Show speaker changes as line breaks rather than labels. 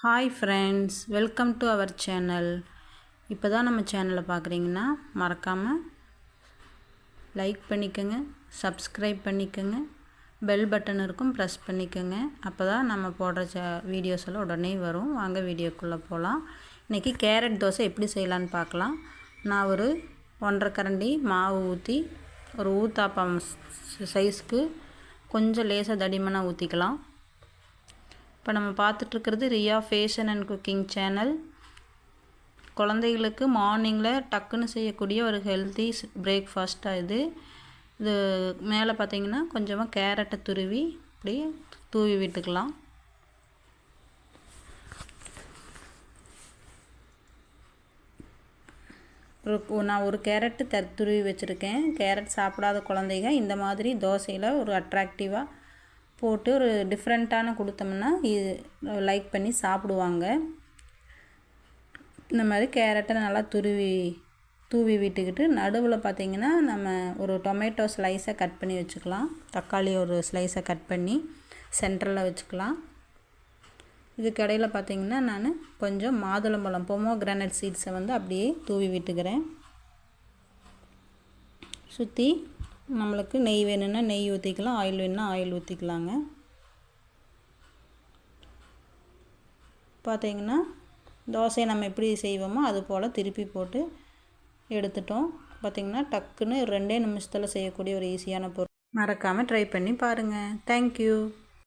Hi friends, welcome to our channel. இப்போ தான் நம்ம சேனலை பார்க்குறீங்கன்னா மறக்காமல் லைக் பண்ணிக்கோங்க, சப்ஸ்கிரைப் பண்ணிக்கோங்க, பெல் பட்டன் இருக்கும் ப்ரெஸ் பண்ணிக்கோங்க. அப்போ தான் நம்ம போடுற வீடியோஸ் எல்லாம் உடனே வரும். வாங்க வீடியோக்குள்ளே போகலாம். இன்றைக்கி கேரட் தோசை எப்படி செய்யலான்னு பார்க்கலாம். நான் ஒரு 1.5 கரண்டி மாவு ஊற்றி ஒரு ஊத்தாப்பம் சைஸ்க்கு கொஞ்சம் லேசாக தடிமனாக ஊற்றிக்கலாம். இப்போ நம்ம பார்த்துட்ருக்கிறது Riya fashion and cooking channel. குழந்தைகளுக்கு மார்னிங்கில் டக்குன்னு செய்யக்கூடிய ஒரு ஹெல்த்தி பிரேக்ஃபாஸ்ட்டாக இது மேலே பார்த்திங்கன்னா கொஞ்சமாக கேரட்டை துருவி இப்படி தூவி விட்டுக்கலாம். நான் ஒரு கேரட்டு துருவி வச்சுருக்கேன். கேரட் சாப்பிடாத குழந்தைங்க இந்த மாதிரி தோசையில் ஒரு அட்ராக்டிவாக போட்டு ஒரு டிஃப்ரெண்ட்டான கொடுத்தோம்னா இது லைக் பண்ணி சாப்பிடுவாங்க. இந்த மாதிரி கேரட்டை நல்லா தூவி விட்டுக்கிட்டு நடுவில் பார்த்திங்கன்னா நம்ம ஒரு டொமேட்டோ ஸ்லைஸை கட் பண்ணி வச்சுக்கலாம். தக்காளி ஒரு ஸ்லைஸை கட் பண்ணி சென்டரில் வச்சுக்கலாம். இதுக்கு இடையில பார்த்திங்கன்னா நான் கொஞ்சம் மாதுளம்பழம் பொமோகிரானட் சீட்ஸை அப்படியே தூவி விட்டுக்கிறேன். சுற்றி நம்மளுக்கு நெய் வேணும்னா நெய் ஊற்றிக்கலாம், ஆயில் வேணும்னா ஆயில் ஊற்றிக்கலாங்க. பார்த்திங்கன்னா தோசையை நம்ம எப்படி செய்வோமோ அது போல் திருப்பி போட்டு எடுத்துட்டோம். பார்த்திங்கன்னா டக்குன்னு 2 நிமிஷத்தில் செய்யக்கூடிய ஒரு ஈஸியான பொருள். மறக்காமல் ட்ரை பண்ணி பாருங்கள். தேங்க்யூ.